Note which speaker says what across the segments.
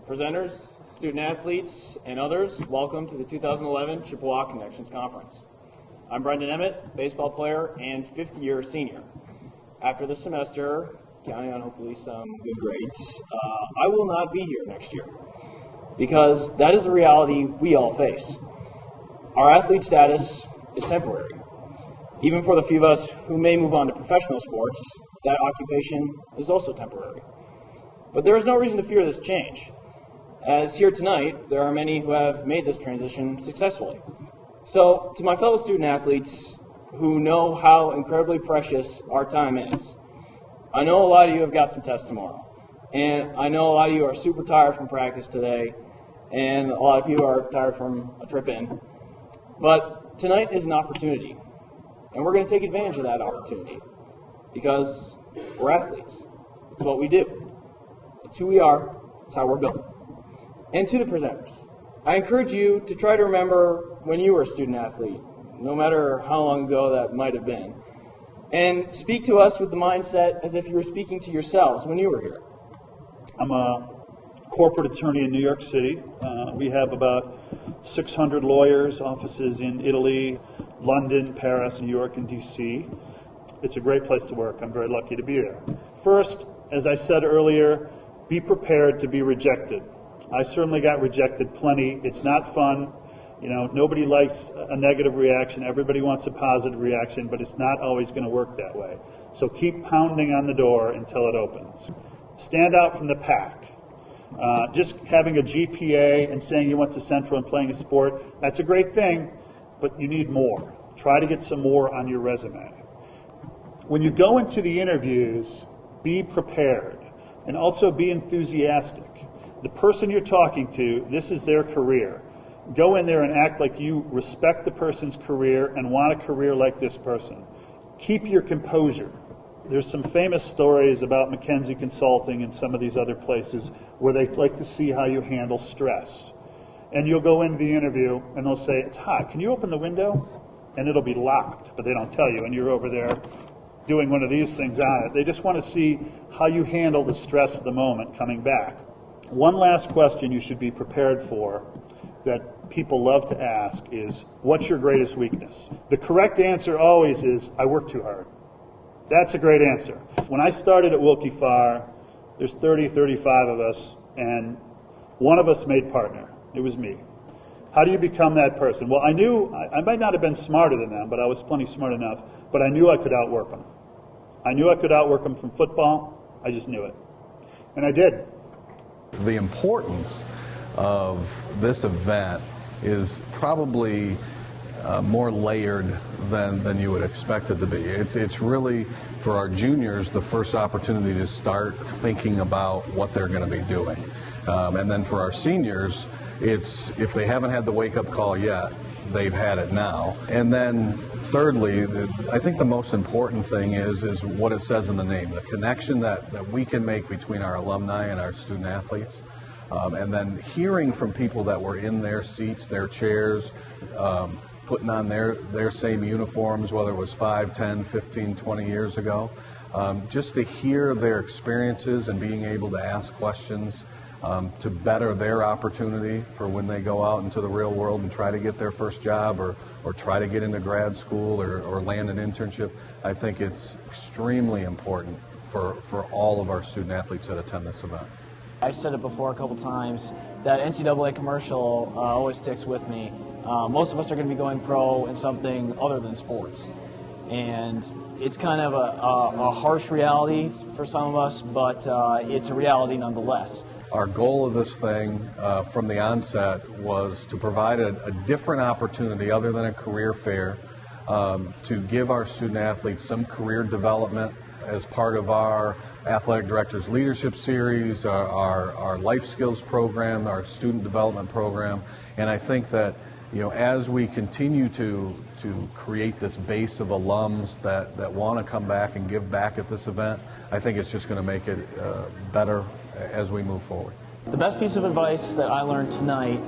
Speaker 1: Presenters, student athletes, and others, welcome to the 2011 Chippewa Connections Conference. I'm Brendan Emmett, baseball player and fifth-year senior. After this semester, counting on hopefully some good grades, I will not be here next year because that is the reality we all face. Our athlete status is temporary. Even for the few of us who may move on to professional sports, that occupation is also temporary. But there is no reason to fear this change. As here tonight, there are many who have made this transition successfully. So, to my fellow student athletes who know how incredibly precious our time is, I know a lot of you have got some tests tomorrow, and I know a lot of you are super tired from practice today, and a lot of you are tired from a trip in. But tonight is an opportunity, and we're going to take advantage of that opportunity because we're athletes. It's what we do. It's who we are. It's how we're built. And to the presenters, I encourage you to try to remember when you were a student athlete, no matter how long ago that might have been, and speak to us with the mindset as if you were speaking to yourselves when you were here.
Speaker 2: I'm a corporate attorney in New York City. We have about 600 lawyers, offices in Italy, London, Paris, New York, and D.C. It's a great place to work. I'm very lucky to be there. First, as I said earlier, be prepared to be rejected. I certainly got rejected plenty. It's not fun. You know, nobody likes a negative reaction. Everybody wants a positive reaction, but it's not always going to work that way. So keep pounding on the door until it opens. Stand out from the pack. Just having a GPA and saying you went to Central and playing a sport, that's a great thing, but you need more. Try to get some more on your resume. When you go into the interviews, be prepared and also be enthusiastic. The person you're talking to, this is their career. Go in there and act like you respect the person's career and want a career like this person. Keep your composure. There's some famous stories about McKinsey Consulting and some of these other places where they like to see how you handle stress. And you'll go into the interview and they'll say, "It's hot, can you open the window?" And it'll be locked, but they don't tell you, and you're over there doing one of these things on it. They just want to see how you handle the stress of the moment coming back. One last question you should be prepared for that people love to ask is, what's your greatest weakness? The correct answer always is, I work too hard. That's a great answer. When I started at Wilkie Farr, there's 30, 35 of us, and one of us made partner. It was me. How do you become that person? Well, I knew I might not have been smarter than them, but I was plenty smart enough, but I knew I could outwork them. I knew I could outwork them from football. I just knew it. And I did.
Speaker 3: The importance of this event is probably more layered than you would expect it to be. It's really, for our juniors, the first opportunity to start thinking about what they're going to be doing. And then for our seniors, it's, if they haven't had the wake-up call yet, they've had it now. And then thirdly, I think the most important thing is what it says in the name, the connection that we can make between our alumni and our student athletes. And then hearing from people that were in their seats, their chairs, putting on their same uniforms, whether it was 5, 10, 15, 20 years ago, just to hear their experiences and being able to ask questions to better their opportunity for when they go out into the real world and try to get their first job or try to get into grad school or land an internship. I think it's extremely important for all of our student athletes that attend this event.
Speaker 4: I've said it before a couple times, that NCAA commercial always sticks with me. Most of us are going to be going pro in something other than sports. And it's kind of a harsh reality for some of us, but it's a reality nonetheless.
Speaker 3: Our goal of this thing from the onset was to provide a different opportunity other than a career fair to give our student athletes some career development as part of our Athletic Directors Leadership Series, our Life Skills program, our Student Development program. And I think that, you know, as we continue to create this base of alums that want to come back and give back at this event, I think it's just going to make it better as we move forward.
Speaker 4: The best piece of advice that I learned tonight,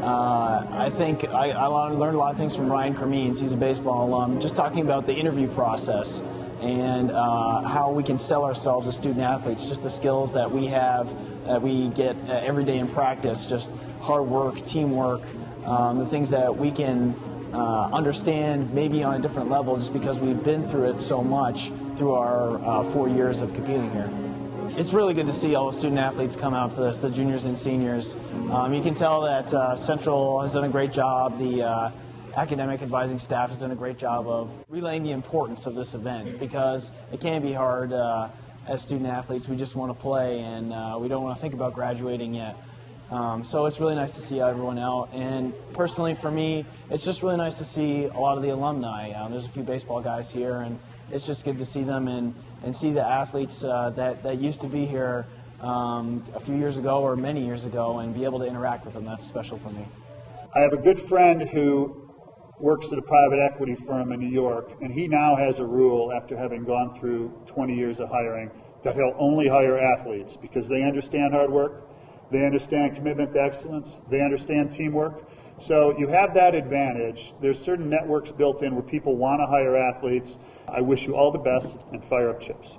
Speaker 4: I think I learned a lot of things from Ryan Kermeans. He's a baseball alum, just talking about the interview process and how we can sell ourselves as student athletes, just the skills that we have, that we get every day in practice, just hard work, teamwork, the things that we can understand maybe on a different level just because we've been through it so much through our 4 years of competing here. It's really good to see all the student athletes come out to this, the juniors and seniors. You can tell that Central has done a great job. The academic advising staff has done a great job of relaying the importance of this event because it can be hard as student athletes. We just want to play and we don't want to think about graduating yet. So it's really nice to see everyone out. And personally for me, it's just really nice to see a lot of the alumni. There's a few baseball guys here, and it's just good to see them and see the athletes that used to be here a few years ago or many years ago and be able to interact with them. That's special for me.
Speaker 2: I have a good friend who works at a private equity firm in New York, and he now has a rule after having gone through 20 years of hiring that he'll only hire athletes because they understand hard work, they understand commitment to excellence, they understand teamwork. So you have that advantage. There's certain networks built in where people want to hire athletes. I wish you all the best and fire up Chips.